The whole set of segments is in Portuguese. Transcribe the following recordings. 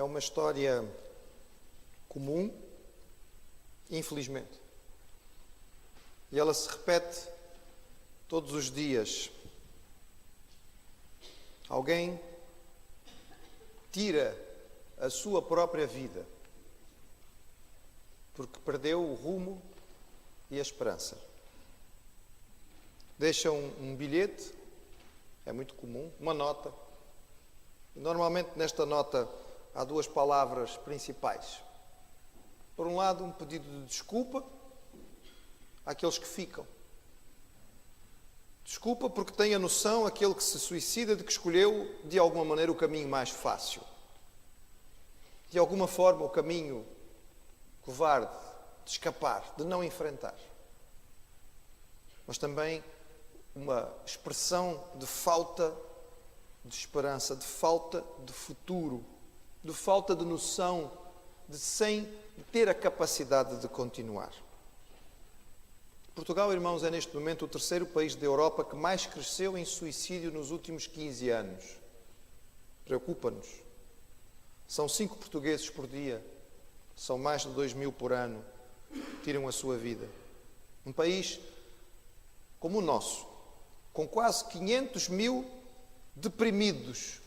uma história comum, infelizmente. E ela se repete todos os dias. Alguém tira a sua própria vida porque perdeu o rumo e a esperança. Deixa um bilhete, é muito comum, uma nota. Normalmente nesta nota há duas palavras principais. Por um lado, um pedido de desculpa àqueles que ficam. Desculpa porque tem a noção, aquele que se suicida, de que escolheu de alguma maneira o caminho mais fácil. De alguma forma o caminho covarde de escapar, de não enfrentar. Mas também uma expressão de falta de esperança, de falta de futuro, de falta de noção, sem ter a capacidade de continuar. Portugal, irmãos, é neste momento o terceiro país da Europa que mais cresceu em suicídio nos últimos 15 anos. Preocupa-nos. São 5 portugueses por dia, são mais de 2.000 por ano, que tiram a sua vida. Um país como o nosso, com quase 500.000 deprimidos.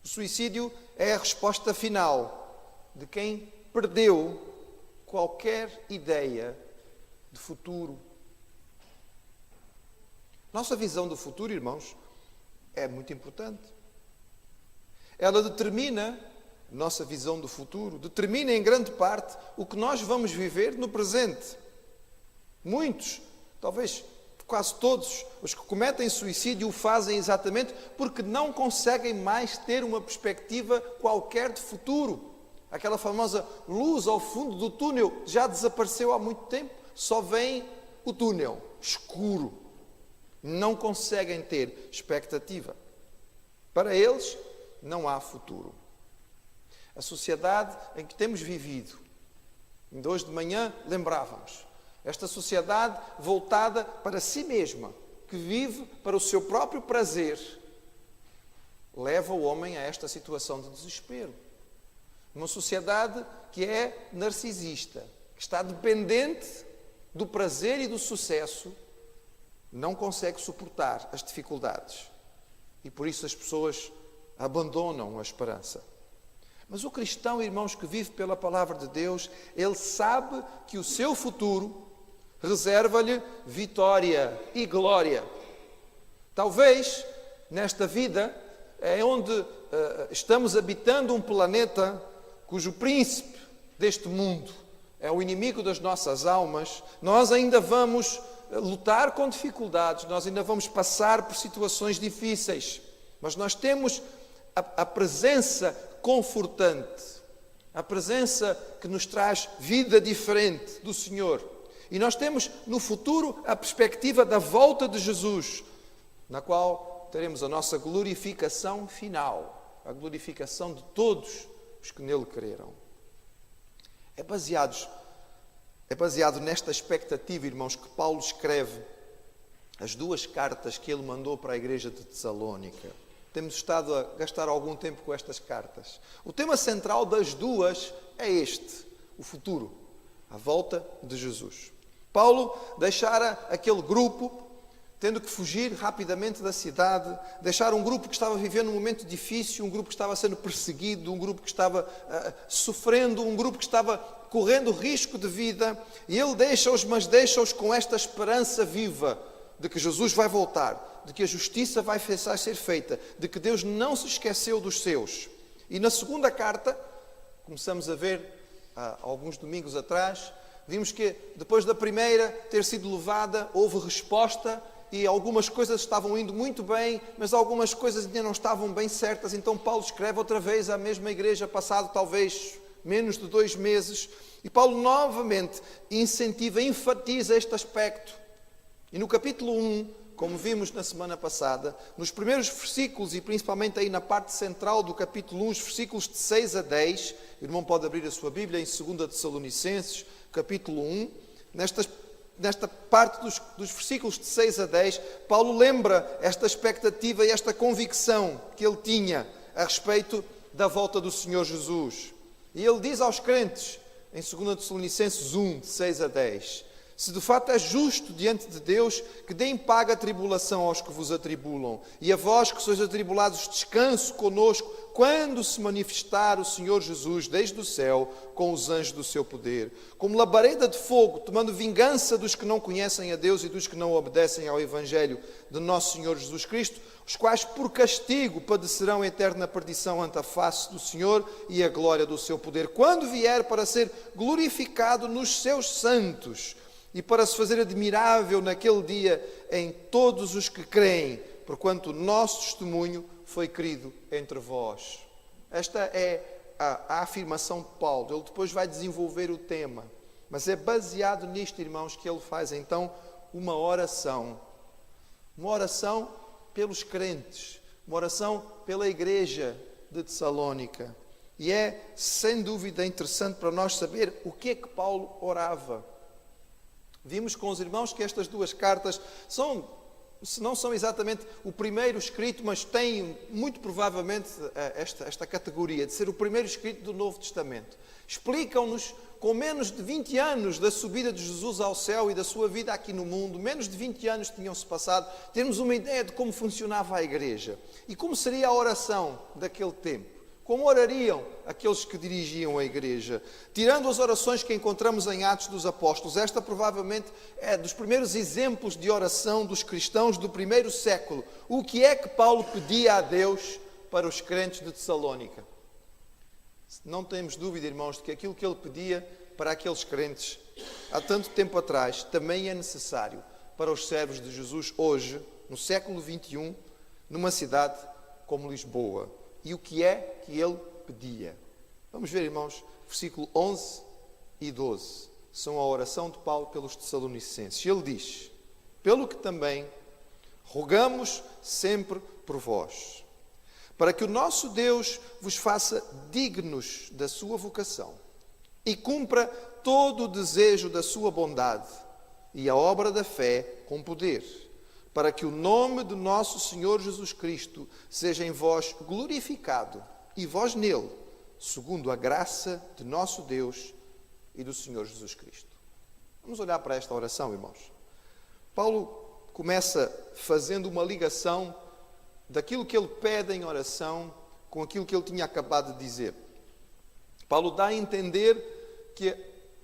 O suicídio é a resposta final de quem perdeu qualquer ideia de futuro. Nossa visão do futuro, irmãos, é muito importante. Ela determina, nossa visão do futuro, determina em grande parte o que nós vamos viver no presente. Muitos, talvez quase todos, os que cometem suicídio o fazem exatamente porque não conseguem mais ter uma perspectiva qualquer de futuro. Aquela famosa luz ao fundo do túnel já desapareceu há muito tempo. Só vem o túnel escuro. Não conseguem ter expectativa. Para eles, não há futuro. A sociedade em que temos vivido, ainda hoje de manhã lembrávamos, esta sociedade voltada para si mesma, que vive para o seu próprio prazer, leva o homem a esta situação de desespero. Uma sociedade que é narcisista, que está dependente do prazer e do sucesso, não consegue suportar as dificuldades. E por isso as pessoas abandonam a esperança. Mas o cristão, irmãos, que vive pela palavra de Deus, ele sabe que o seu futuro reserva-lhe vitória e glória. Talvez, nesta vida, é onde estamos habitando um planeta cujo príncipe deste mundo é o inimigo das nossas almas, nós ainda vamos lutar com dificuldades, nós ainda vamos passar por situações difíceis, mas nós temos a presença confortante, a presença que nos traz vida diferente do Senhor. E nós temos no futuro a perspectiva da volta de Jesus, na qual teremos a nossa glorificação final, a glorificação de todos os que nele creram. É baseado nesta expectativa, irmãos, que Paulo escreve as 2 cartas que ele mandou para a igreja de Tessalónica. Temos estado a gastar algum tempo com estas cartas. O tema central das 2 é este, o futuro, a volta de Jesus. Paulo deixara aquele grupo, tendo que fugir rapidamente da cidade, deixar um grupo que estava vivendo um momento difícil, um grupo que estava sendo perseguido, um grupo que estava sofrendo, um grupo que estava correndo risco de vida, e ele deixa-os, mas deixa-os com esta esperança viva de que Jesus vai voltar, de que a justiça vai ser feita, de que Deus não se esqueceu dos seus. E na segunda carta, começamos a ver há alguns domingos atrás, vimos que depois da primeira ter sido levada, houve resposta e algumas coisas estavam indo muito bem, mas algumas coisas ainda não estavam bem certas. Então Paulo escreve outra vez à mesma igreja, passado talvez menos de 2 meses, e Paulo novamente incentiva, enfatiza este aspecto. E no capítulo 1, como vimos na semana passada, nos primeiros versículos, e principalmente aí na parte central do capítulo 1, os versículos de 6 a 10, o irmão pode abrir a sua Bíblia em 2 Tessalonicenses, capítulo 1, nesta parte dos versículos de 6 a 10, Paulo lembra esta expectativa e esta convicção que ele tinha a respeito da volta do Senhor Jesus. E ele diz aos crentes, em 2 Tessalonicenses 1, de 6 a 10, se de fato é justo diante de Deus que deem paga a tribulação aos que vos atribulam, e a vós que sois atribulados descanso conosco, quando se manifestar o Senhor Jesus desde o céu com os anjos do seu poder, como labareda de fogo, tomando vingança dos que não conhecem a Deus e dos que não obedecem ao Evangelho de nosso Senhor Jesus Cristo, os quais por castigo padecerão a eterna perdição ante a face do Senhor e a glória do seu poder, quando vier para ser glorificado nos seus santos e para se fazer admirável naquele dia em todos os que creem, porquanto o nosso testemunho foi querido entre vós. Esta é a afirmação de Paulo. Ele depois vai desenvolver o tema, mas é baseado nisto, irmãos, que ele faz então uma oração. Uma oração pelos crentes, uma oração pela igreja de Tessalónica. E é, sem dúvida, interessante para nós saber o que é que Paulo orava. Vimos com os irmãos que estas duas cartas não são exatamente o primeiro escrito, mas têm muito provavelmente esta categoria de ser o primeiro escrito do Novo Testamento. Explicam-nos, com menos de 20 anos da subida de Jesus ao céu e da sua vida aqui no mundo, menos de 20 anos tinham-se passado, temos uma ideia de como funcionava a igreja e como seria a oração daquele tempo. Como orariam aqueles que dirigiam a igreja? Tirando as orações que encontramos em Atos dos Apóstolos, esta provavelmente é dos primeiros exemplos de oração dos cristãos do primeiro século. O que é que Paulo pedia a Deus para os crentes de Tessalónica? Não temos dúvida, irmãos, de que aquilo que ele pedia para aqueles crentes há tanto tempo atrás também é necessário para os servos de Jesus hoje, no século XXI, numa cidade como Lisboa. E o que é que ele pedia? Vamos ver, irmãos, versículo 11 e 12. São a oração de Paulo pelos Tessalonicenses. Ele diz, pelo que também rogamos sempre por vós, para que o nosso Deus vos faça dignos da sua vocação e cumpra todo o desejo da sua bondade e a obra da fé com poder, para que o nome do nosso Senhor Jesus Cristo seja em vós glorificado e vós nele, segundo a graça de nosso Deus e do Senhor Jesus Cristo. Vamos olhar para esta oração, irmãos. Paulo começa fazendo uma ligação daquilo que ele pede em oração com aquilo que ele tinha acabado de dizer. Paulo dá a entender que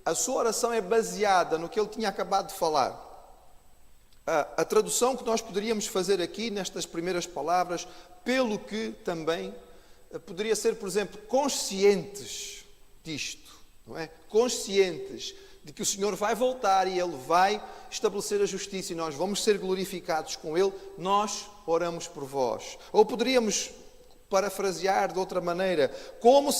a sua oração é baseada no que ele tinha acabado de falar. A tradução que nós poderíamos fazer aqui, nestas primeiras palavras, pelo que também, poderia ser, por exemplo, conscientes disto, não é? Conscientes de que o Senhor vai voltar e Ele vai estabelecer a justiça e nós vamos ser glorificados com Ele, nós oramos por vós. Ou poderíamos parafrasear de outra maneira, como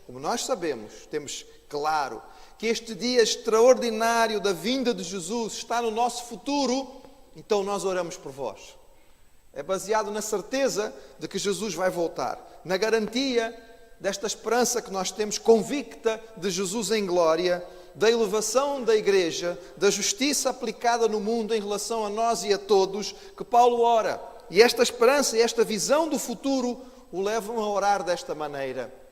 nós sabemos, temos claro, que este dia extraordinário da vinda de Jesus está no nosso futuro, então nós oramos por vós. É baseado na certeza de que Jesus vai voltar, na garantia desta esperança que nós temos convicta de Jesus em glória, da elevação da igreja, da justiça aplicada no mundo em relação a nós e a todos, que Paulo ora. E esta esperança e esta visão do futuro o levam a orar desta maneira.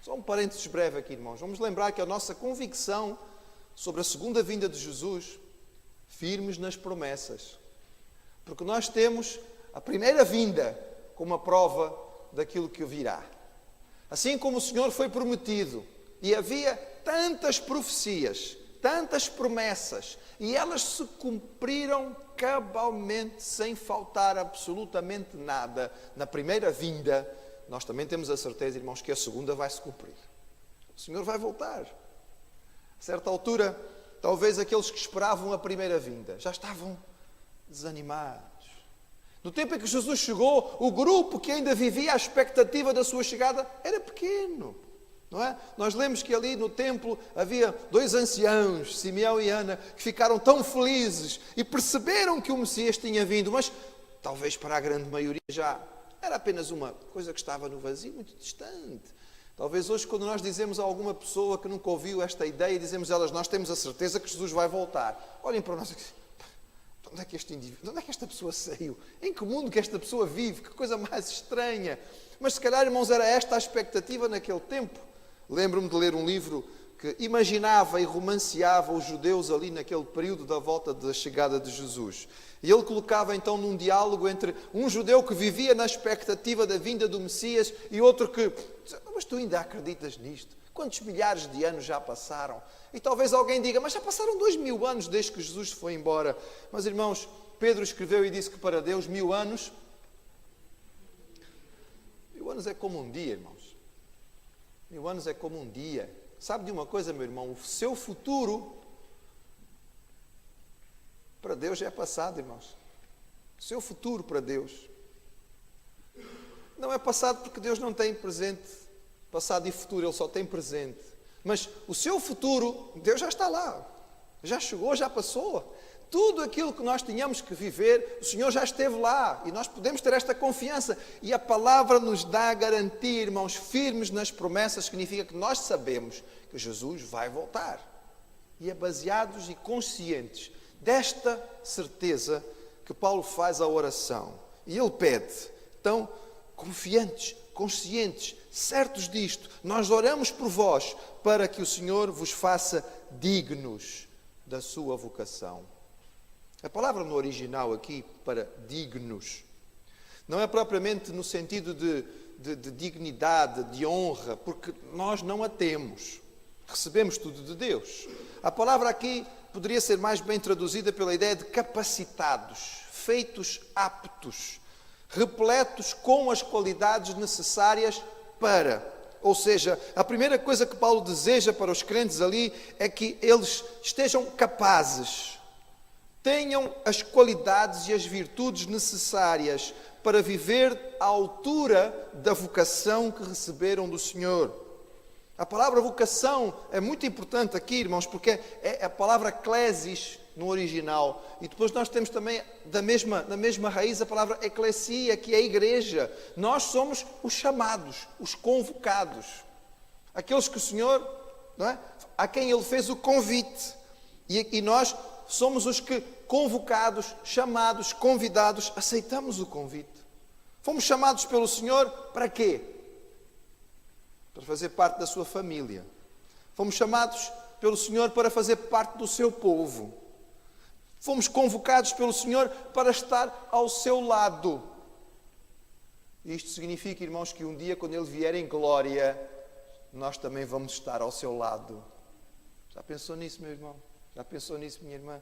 Só um parênteses breve aqui, irmãos. Vamos lembrar que a nossa convicção sobre a segunda vinda de Jesus, firmes nas promessas. Porque nós temos a primeira vinda como a prova daquilo que virá. Assim como o Senhor foi prometido, e havia tantas profecias, tantas promessas, e elas se cumpriram cabalmente, sem faltar absolutamente nada na primeira vinda, nós também temos a certeza, irmãos, que a segunda vai se cumprir. O Senhor vai voltar. A certa altura, talvez aqueles que esperavam a primeira vinda já estavam desanimados. No tempo em que Jesus chegou, o grupo que ainda vivia à expectativa da sua chegada era pequeno. Não é? Nós lemos que ali no templo havia 2 anciãos, Simeão e Ana, que ficaram tão felizes e perceberam que o Messias tinha vindo, mas talvez para a grande maioria já era apenas uma coisa que estava no vazio, muito distante. Talvez hoje, quando nós dizemos a alguma pessoa que nunca ouviu esta ideia, dizemos a elas, nós temos a certeza que Jesus vai voltar. Olhem para nós, De onde é que este indivíduo, de onde é que esta pessoa saiu? Em que mundo que esta pessoa vive? Que coisa mais estranha. Mas se calhar, irmãos, era esta a expectativa naquele tempo. Lembro-me de ler um livro que imaginava e romanceava os judeus ali naquele período da volta da chegada de Jesus. E ele colocava então num diálogo entre um judeu que vivia na expectativa da vinda do Messias e outro que, mas tu ainda acreditas nisto? Quantos milhares de anos já passaram? E talvez alguém diga, mas já passaram 2000 anos desde que Jesus foi embora. Mas irmãos, Pedro escreveu e disse que para Deus 1000 anos é como um dia, irmãos. 1000 anos é como um dia. Sabe de uma coisa, meu irmão? O seu futuro para Deus já é passado, irmãos. O seu futuro para Deus não é passado porque Deus não tem presente, passado e futuro, Ele só tem presente. Mas o seu futuro, Deus já está lá. Já chegou, já passou. Tudo aquilo que nós tínhamos que viver, o Senhor já esteve lá. E nós podemos ter esta confiança. E a palavra nos dá a garantia, irmãos, firmes nas promessas, significa que nós sabemos que Jesus vai voltar. E é baseados e conscientes desta certeza que Paulo faz a oração. E ele pede, então, confiantes, conscientes, certos disto, nós oramos por vós para que o Senhor vos faça dignos da sua vocação. A palavra no original aqui, para dignos, não é propriamente no sentido de dignidade, de honra, porque nós não a temos. Recebemos tudo de Deus. A palavra aqui poderia ser mais bem traduzida pela ideia de capacitados, feitos aptos, repletos com as qualidades necessárias para. Ou seja, a primeira coisa que Paulo deseja para os crentes ali é que eles estejam capazes, tenham as qualidades e as virtudes necessárias para viver à altura da vocação que receberam do Senhor. A palavra vocação é muito importante aqui, irmãos, porque é a palavra klesis no original. E depois nós temos também, na mesma raiz, a palavra eclesia, que é a igreja. Nós somos os chamados, os convocados. Aqueles que o Senhor, não é? A quem Ele fez o convite. E nós somos os que, convocados, chamados, convidados, aceitamos o convite. Fomos chamados pelo Senhor para quê? Para fazer parte da sua família. Fomos chamados pelo Senhor para fazer parte do seu povo. Fomos convocados pelo Senhor para estar ao seu lado. Isto significa, irmãos, que um dia, quando Ele vier em glória, nós também vamos estar ao seu lado. Já pensou nisso, meu irmão? Já pensou nisso, minha irmã?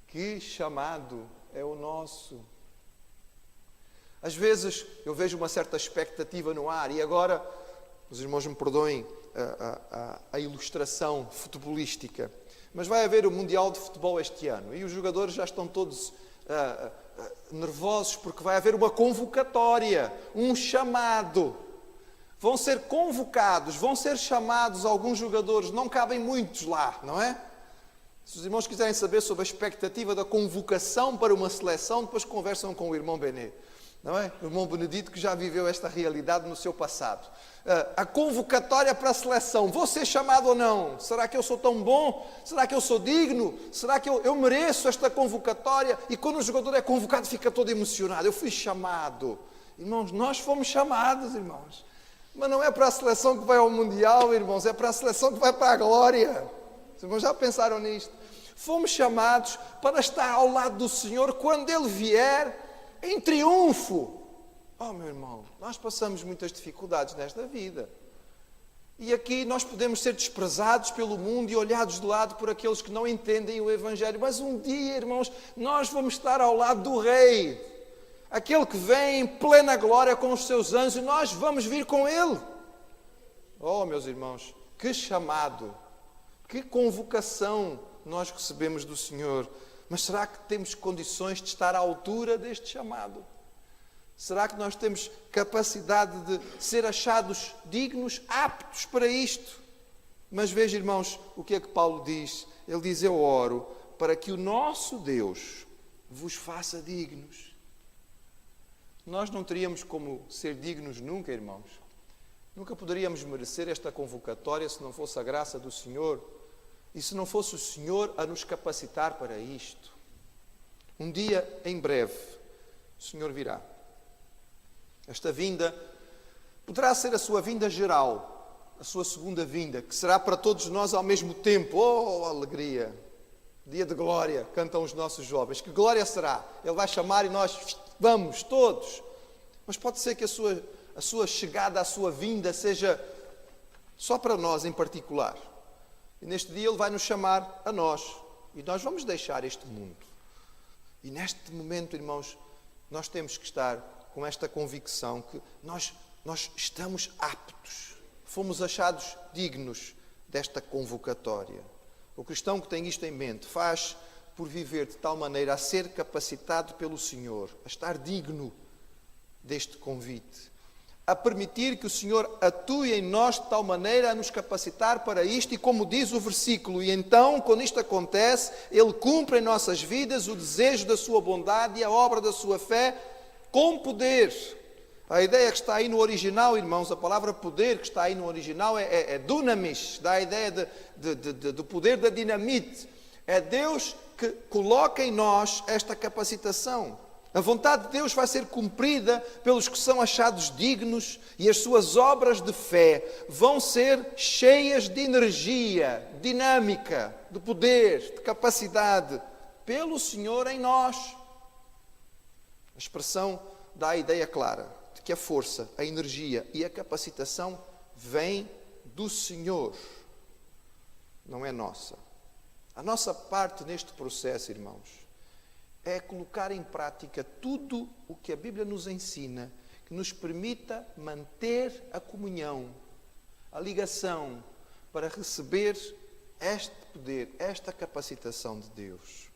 Que chamado é o nosso? Às vezes eu vejo uma certa expectativa no ar e agora, os irmãos me perdoem a ilustração futebolística, mas vai haver o Mundial de Futebol este ano e os jogadores já estão todos nervosos porque vai haver uma convocatória, um chamado. Vão ser convocados, vão ser chamados alguns jogadores, não cabem muitos lá, não é? Se os irmãos quiserem saber sobre a expectativa da convocação para uma seleção, depois conversam com o irmão Bené, não é? O irmão Benedito, que já viveu esta realidade no seu passado. A convocatória para a seleção, vou ser chamado ou não? Será que eu sou tão bom? Será que eu sou digno? Será que eu mereço esta convocatória? E quando o jogador é convocado fica todo emocionado, eu fui chamado. Irmãos, nós fomos chamados, irmãos. Mas não é para a seleção que vai ao Mundial, irmãos, é para a seleção que vai para a glória. Os irmãos já pensaram nisto? Fomos chamados para estar ao lado do Senhor quando Ele vier em triunfo. Oh, meu irmão, nós passamos muitas dificuldades nesta vida. E aqui nós podemos ser desprezados pelo mundo e olhados de lado por aqueles que não entendem o Evangelho. Mas um dia, irmãos, nós vamos estar ao lado do Rei. Aquele que vem em plena glória com os seus anjos, e nós vamos vir com Ele. Oh, meus irmãos, que chamado, que convocação nós recebemos do Senhor. Mas será que temos condições de estar à altura deste chamado? Será que nós temos capacidade de ser achados dignos, aptos para isto? Mas veja, irmãos, o que é que Paulo diz? Ele diz, eu oro para que o nosso Deus vos faça dignos. Nós não teríamos como ser dignos nunca, irmãos. Nunca poderíamos merecer esta convocatória se não fosse a graça do Senhor e se não fosse o Senhor a nos capacitar para isto. Um dia, em breve, o Senhor virá. Esta vinda poderá ser a sua vinda geral, a sua segunda vinda, que será para todos nós ao mesmo tempo. Oh, alegria! Dia de glória, cantam os nossos jovens. Que glória será? Ele vai chamar e nós vamos todos. Mas pode ser que a sua chegada, a sua vinda seja só para nós em particular. E neste dia Ele vai nos chamar a nós. E nós vamos deixar este mundo. E neste momento, irmãos, nós temos que estar com esta convicção que nós estamos aptos. Fomos achados dignos desta convocatória. O cristão que tem isto em mente faz por viver de tal maneira a ser capacitado pelo Senhor, a estar digno deste convite, a permitir que o Senhor atue em nós de tal maneira a nos capacitar para isto, e como diz o versículo, e então, quando isto acontece, Ele cumpre em nossas vidas o desejo da sua bondade e a obra da sua fé com poder. A ideia que está aí no original, irmãos, a palavra poder que está aí no original é dunamis, dá a ideia do poder da dinamite. É Deus que coloca em nós esta capacitação. A vontade de Deus vai ser cumprida pelos que são achados dignos, e as suas obras de fé vão ser cheias de energia, dinâmica, de poder, de capacidade, pelo Senhor em nós. A expressão dá a ideia clara de que a força, a energia e a capacitação vêm do Senhor, não é nossa. A nossa parte neste processo, irmãos, é colocar em prática tudo o que a Bíblia nos ensina, que nos permita manter a comunhão, a ligação, para receber este poder, esta capacitação de Deus.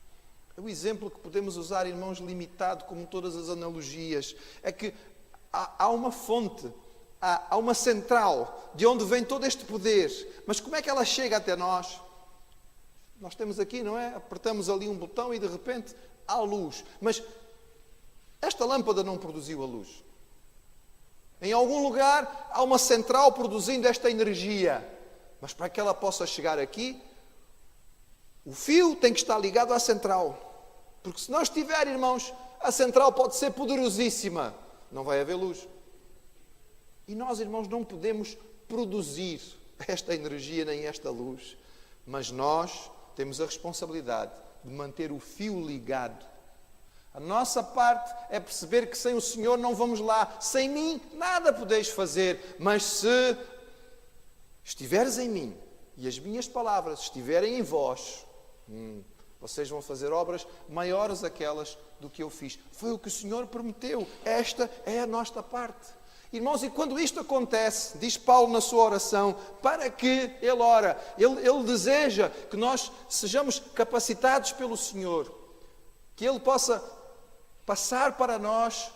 O exemplo que podemos usar, irmãos, limitado, como todas as analogias, é que há uma fonte, há uma central, de onde vem todo este poder. Mas como é que ela chega até nós? Nós temos aqui, não é? Apertamos ali um botão e de repente há luz. Mas esta lâmpada não produziu a luz. Em algum lugar há uma central produzindo esta energia. Mas para que ela possa chegar aqui, o fio tem que estar ligado à central. Porque se não estiver, irmãos, a central pode ser poderosíssima. Não vai haver luz. E nós, irmãos, não podemos produzir esta energia nem esta luz. Mas nós temos a responsabilidade de manter o fio ligado. A nossa parte é perceber que sem o Senhor não vamos lá. Sem mim nada podeis fazer. Mas se estiveres em mim e as minhas palavras estiverem em vós, vocês vão fazer obras maiores aquelas do que eu fiz. Foi o que o Senhor prometeu. Esta é a nossa parte. Irmãos, e quando isto acontece, diz Paulo na sua oração, para que ele ora, ele deseja que nós sejamos capacitados pelo Senhor, que Ele possa passar para nós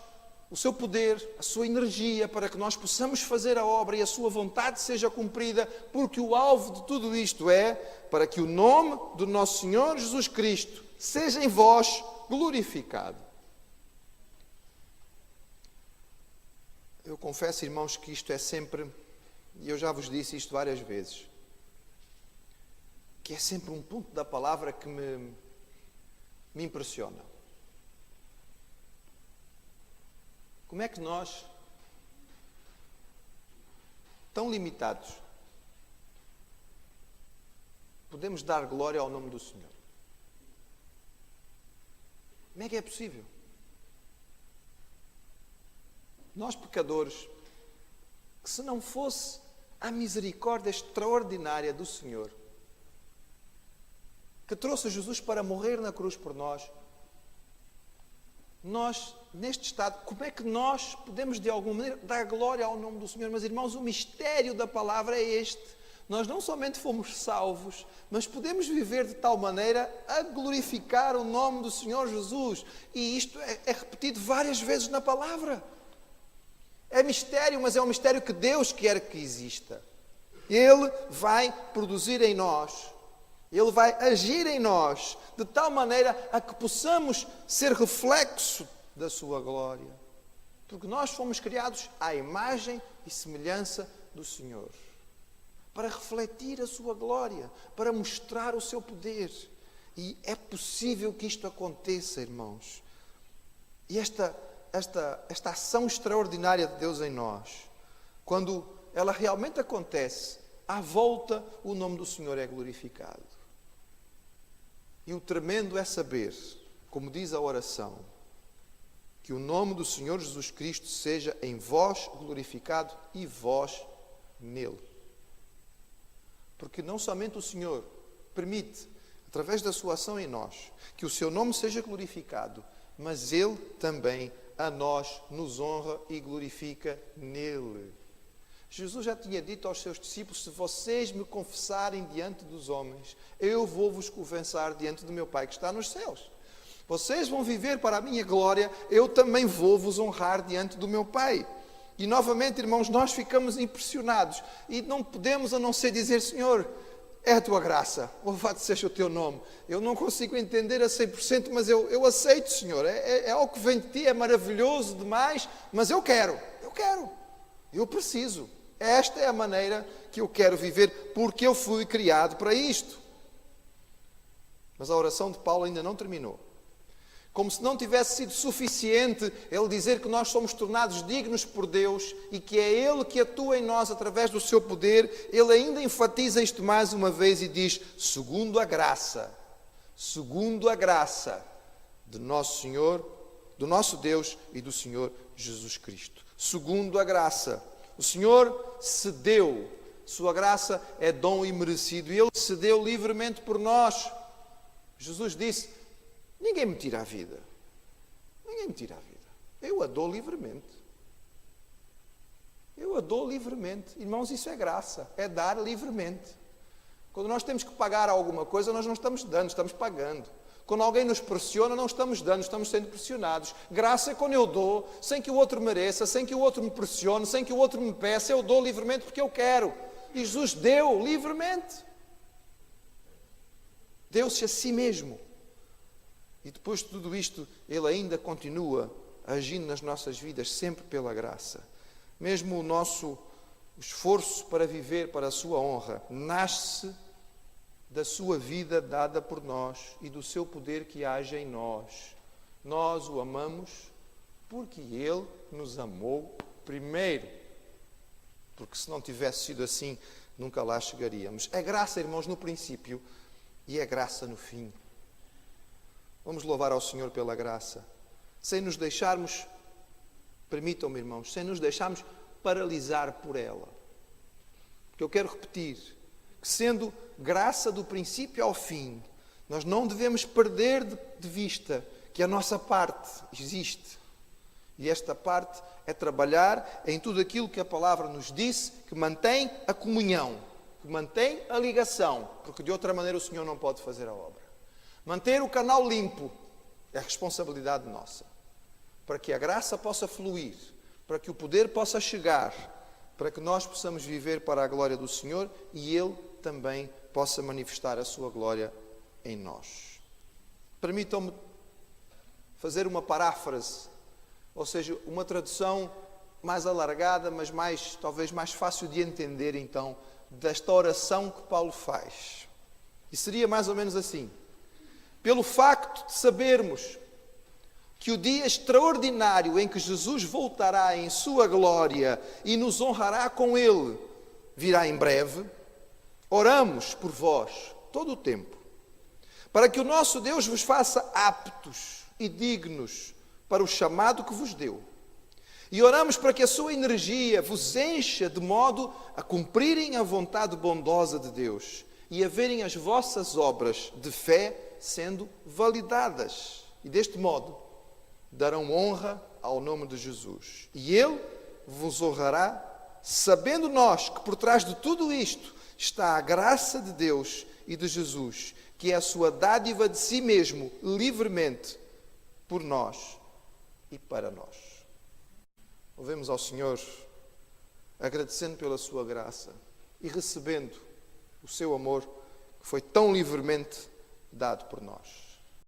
o seu poder, a sua energia, para que nós possamos fazer a obra e a sua vontade seja cumprida, porque o alvo de tudo isto é para que o nome do nosso Senhor Jesus Cristo seja em vós glorificado. Eu confesso, irmãos, que isto é sempre, e eu já vos disse isto várias vezes, que é sempre um ponto da palavra que me impressiona. Como é que nós, tão limitados, podemos dar glória ao nome do Senhor? Como é que é possível? Nós, pecadores, que se não fosse a misericórdia extraordinária do Senhor, que trouxe Jesus para morrer na cruz por nós, neste estado, como é que nós podemos de alguma maneira dar glória ao nome do Senhor? Mas, irmãos, o mistério da palavra é este. Nós não somente fomos salvos, mas podemos viver de tal maneira a glorificar o nome do Senhor Jesus. E isto é repetido várias vezes na palavra. É mistério, mas é um mistério que Deus quer que exista. Ele vai produzir em nós, Ele vai agir em nós, de tal maneira a que possamos ser reflexo da sua glória. Porque nós fomos criados à imagem e semelhança do Senhor, para refletir a sua glória, para mostrar o seu poder. E é possível que isto aconteça, irmãos. E esta ação extraordinária de Deus em nós, quando ela realmente acontece, à volta o nome do Senhor é glorificado. E o tremendo é saber, como diz a oração, que o nome do Senhor Jesus Cristo seja em vós glorificado e vós nele. Porque não somente o Senhor permite, através da sua ação em nós, que o seu nome seja glorificado, mas Ele também a nós nos honra e glorifica nele. Jesus já tinha dito aos seus discípulos: se vocês me confessarem diante dos homens, eu vou vos confessar diante do meu Pai que está nos céus. Vocês vão viver para a minha glória, eu também vou vos honrar diante do meu Pai. E novamente, irmãos, nós ficamos impressionados e não podemos a não ser dizer: Senhor, é a tua graça, louvado seja o teu nome. Eu não consigo entender a 100%, mas eu aceito, Senhor. É algo que vem de ti, é maravilhoso demais, mas eu quero, eu preciso. Esta é a maneira que eu quero viver, porque eu fui criado para isto. Mas a oração de Paulo ainda não terminou. Como se não tivesse sido suficiente ele dizer que nós somos tornados dignos por Deus e que é Ele que atua em nós através do seu poder, ele ainda enfatiza isto mais uma vez e diz: segundo a graça de nosso Senhor, do nosso Deus e do Senhor Jesus Cristo. Segundo a graça. O Senhor cedeu, sua graça é dom imerecido e Ele cedeu livremente por nós. Jesus disse: ninguém me tira a vida. Ninguém me tira a vida. Eu a dou livremente. Eu a dou livremente. Irmãos, isso é graça. É dar livremente. Quando nós temos que pagar alguma coisa, nós não estamos dando, estamos pagando. Quando alguém nos pressiona, não estamos dando, estamos sendo pressionados. Graça é quando eu dou, sem que o outro mereça, sem que o outro me pressione, sem que o outro me peça. Eu dou livremente porque eu quero. E Jesus deu livremente. Deu-se a si mesmo. E depois de tudo isto, Ele ainda continua agindo nas nossas vidas, sempre pela graça. Mesmo o nosso esforço para viver para a sua honra nasce da sua vida dada por nós e do seu poder que age em nós. Nós o amamos porque Ele nos amou primeiro. Porque se não tivesse sido assim, nunca lá chegaríamos. É graça, irmãos, no princípio e é graça no fim. Vamos louvar ao Senhor pela graça, sem nos deixarmos, permitam-me, irmãos, sem nos deixarmos paralisar por ela. Porque eu quero repetir, que sendo graça do princípio ao fim, nós não devemos perder de vista que a nossa parte existe. E esta parte é trabalhar em tudo aquilo que a palavra nos disse, que mantém a comunhão, que mantém a ligação, porque de outra maneira o Senhor não pode fazer a obra. Manter o canal limpo é responsabilidade nossa, para que a graça possa fluir, para que o poder possa chegar, para que nós possamos viver para a glória do Senhor e Ele também possa manifestar a sua glória em nós. Permitam-me fazer uma paráfrase, ou seja, uma tradução mais alargada, mas talvez mais fácil de entender então, desta oração que Paulo faz. E seria mais ou menos assim: pelo facto de sabermos que o dia extraordinário em que Jesus voltará em sua glória e nos honrará com Ele virá em breve, oramos por vós todo o tempo, para que o nosso Deus vos faça aptos e dignos para o chamado que vos deu. E oramos para que a sua energia vos encha de modo a cumprirem a vontade bondosa de Deus e a verem as vossas obras de fé sendo validadas. E deste modo darão honra ao nome de Jesus. E Ele vos honrará, sabendo nós que por trás de tudo isto está a graça de Deus e de Jesus, que é a sua dádiva de si mesmo, livremente, por nós e para nós. Louvemos ao Senhor, agradecendo pela sua graça e recebendo o seu amor que foi tão livremente dado por nós.